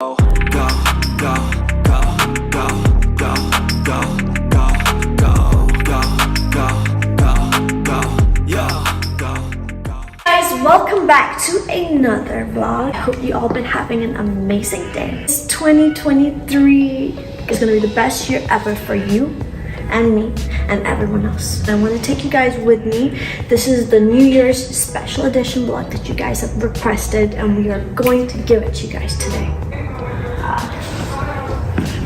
Go, go, go, go, go, go, go, go, go, go, go, go, yo, go. Guys, welcome back to another vlog. I hope you all been having an amazing day. This 2023 is gonna be the best year ever for you and me and everyone else. I want to take you guys with me. This is the New Year's special edition vlog that you guys have requested, and we are going to give it to you guys today.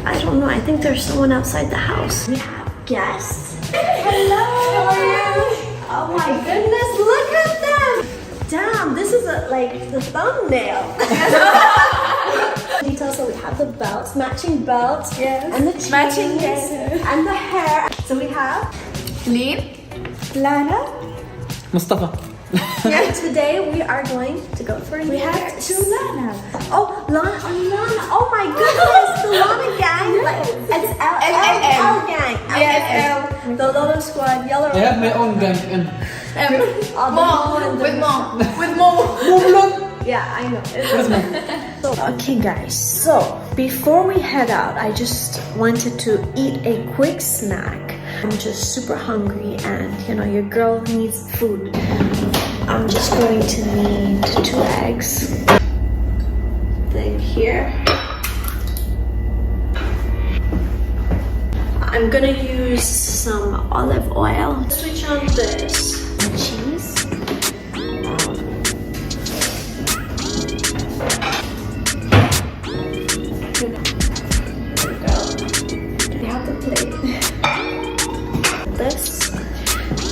I don't know, I think there's someone outside the house. We have guests. Hello! How are you? Oh my goodness, look at them! Damn, this is like the thumbnail. Details, so we have the belts, matching belts, yes, and the chains, matching, yes, and the hair. So we have Lana, Mustafa. Yeah, today we are going to go for a We have two Lanas. Oh, Lana, oh my goodness, the Lana gang, like, it's L gang. Yes, The LoLos squad, yellow. I have my own gang. With more. Yeah, I know. Okay guys, so before we head out, I just wanted to eat a quick snack. I'm just super hungry and you know, your girl needs food. I'm just going to need 2 eggs. Then here. I'm gonna use some olive oil. Switch on this cheese. This,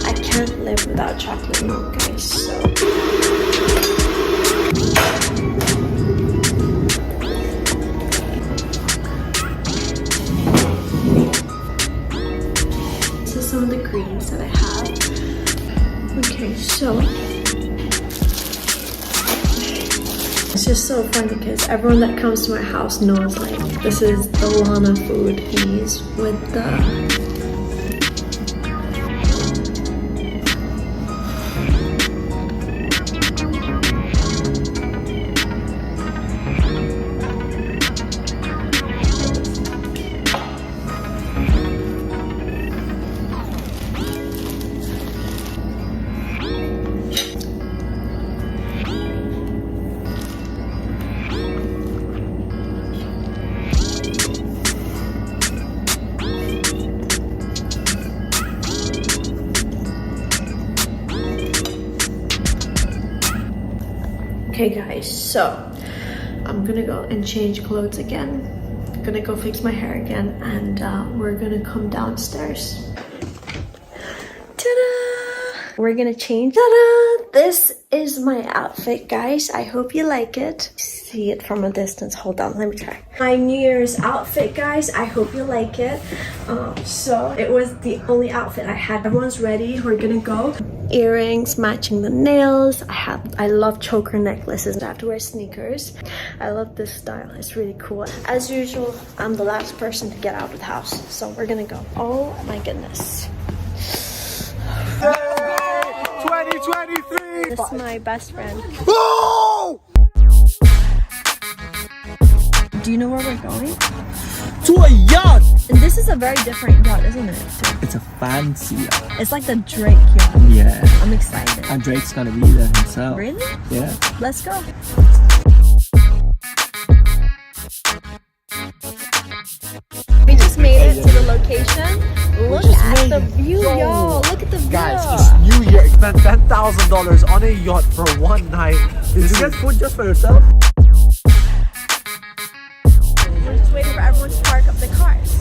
I can't live without chocolate milk, guys, so this is some of the greens that I have. Okay, so it's just so fun because everyone that comes to my house knows, like, this is the Lana food. These with the Okay guys, so I'm gonna go and change clothes again. I'm gonna go fix my hair again, and we're gonna come downstairs. Ta-da! We're gonna change. Ta-da! This is my outfit, guys. I hope you like it. See it from a distance. Hold on, let me try. My New Year's outfit, guys. I hope you like it. So it was the only outfit I had. Everyone's ready. We're gonna go. Earrings matching the nails. I love choker necklaces. I have to wear sneakers. I love this style. It's really cool. As usual, I'm the last person to get out of the house, so we're gonna go. Oh my goodness. 2023! This is my best friend. Oh! Do you know where we're going? To a yacht! And this is a very different yacht, isn't it? It's a fancy yacht. It's like the Drake yacht. Yeah. I'm excited. And Drake's gonna be there himself. Really? Yeah. Let's go. We just made it to the location. Look at the view, y'all. Look at the view. Guys, it's New Year. You spent $10,000 on a yacht for one night. Did you get food just for yourself? We're just waiting for everyone to park up the cars.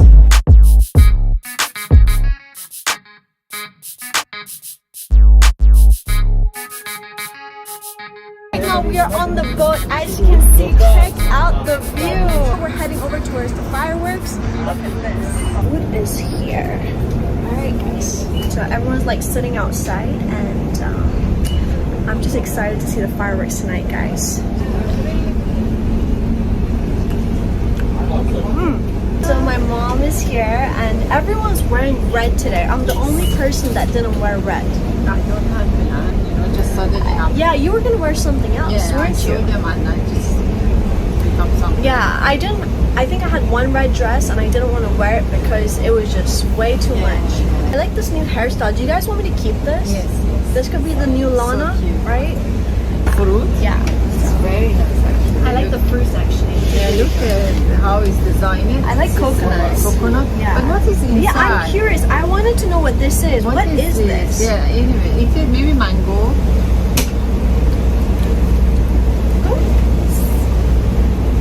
Right now we are on the boat. As you can see, check out the view. We're heading over towards the fireworks. Look at this. Food is here. Alright guys. So everyone's like sitting outside, and I'm just excited to see the fireworks tonight, guys. So my mom is here, and everyone's wearing red today. I'm the only person that didn't wear red. Just suddenly happened. Yeah, you were gonna wear something else, Yeah, I weren't saw you? them and I just become want something. Yeah, I think I had one red dress and I didn't want to wear it because it was just way too much. I like this new hairstyle. Do you guys want me to keep this? Yes. This could be the new Lana, cute. right? Fruit? Yeah. It's very nice actually. I like the fruits actually. Yeah, look at how it's designed. I like coconuts. Coconut? Yeah. But what is inside? Yeah, I'm curious. I wanted to know what this is. What is this? Yeah, anyway, it's maybe mango.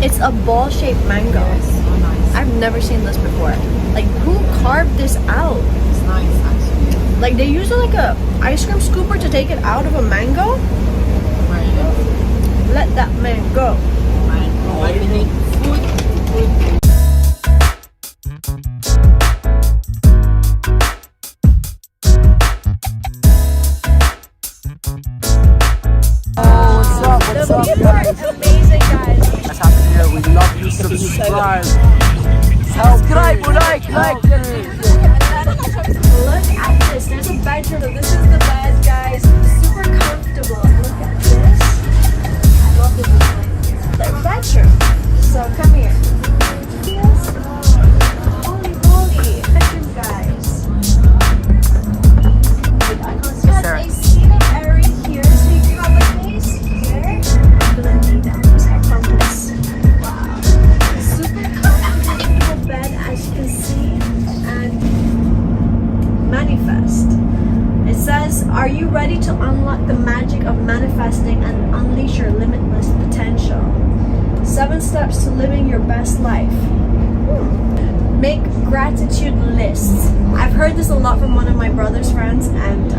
It's a ball-shaped mango. Yes, so nice. I've never seen this before. Like, who carved this out? It's nice actually. Like, they use like a ice cream scooper to take it out of a mango? Right. Let that man go. Mango. But we need food. What's up? What's The up, views guys? are amazing, guys. What's happening here? We love you. Subscribe. Subscribe. Like. Look at this. There's a bedroom. This is the bed, guys. Super comfortable. Look at this. I love this design. The bedroom. So come here. Yes. Holy moly. Bedroom, guys. It has a seating area here, so you can have a place here. I'm gonna need that because I found this. Wow. Super comfortable bed, as you can see. And manifest. It says, are you ready to unlock the magic of manifesting and unleash your limitless potential? 7 steps to living your best life. Make gratitude lists. I've heard this a lot from one of my brother's friends, and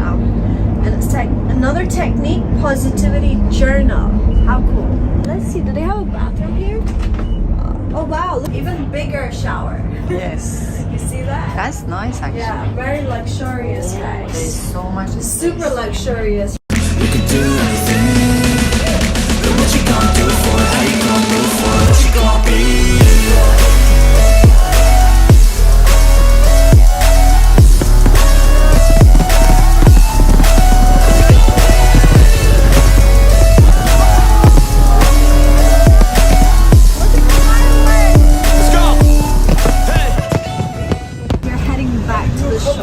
it's another technique, positivity journal. How cool. Let's see, do they have a bathroom here? Oh wow, look, even bigger shower. Yes. You see that? That's nice actually. Yeah, very luxurious, There's guys. so much Super space. luxurious. You can do anything, but what you gonna do it for? How you gonna move for? What you gonna be? Let's go! Hey! We're heading back to the shore.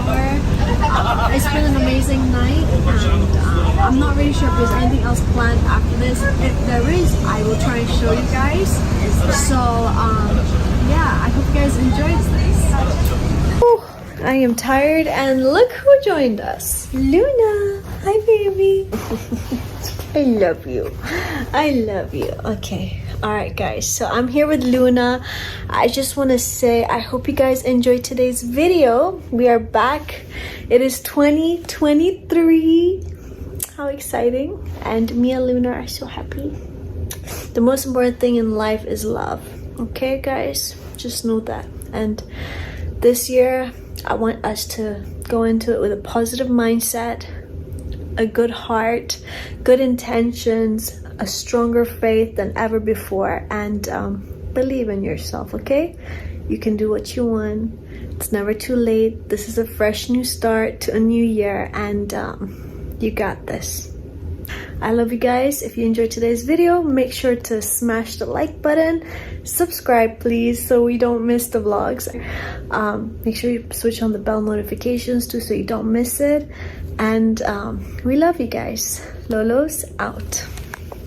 It's been an amazing night, and I'm not really sure if there's anything else planned after this. If there is, I will try and show you guys. So, yeah, I hope you guys enjoyed this. I am tired, and look who joined us. Luna. Hi, baby. I love you. I love you. Okay. Alright guys, so I'm here with Luna. I just want to say I hope you guys enjoyed today's video. We are back. It is 2023. How exciting. And me and Luna are so happy. The most important thing in life is love. Okay guys? Just know that. And this year, I want us to go into it with a positive mindset, a good heart, good intentions, a stronger faith than ever before, and believe in yourself. Okay, you can do what you want. It's never too late. This is a fresh new start to a new year, and you got this. I love you guys. If you enjoyed today's video, make sure to smash the like button, subscribe please so we don't miss the vlogs. Make sure you switch on the bell notifications too so you don't miss it, and we love you guys. LoLos out.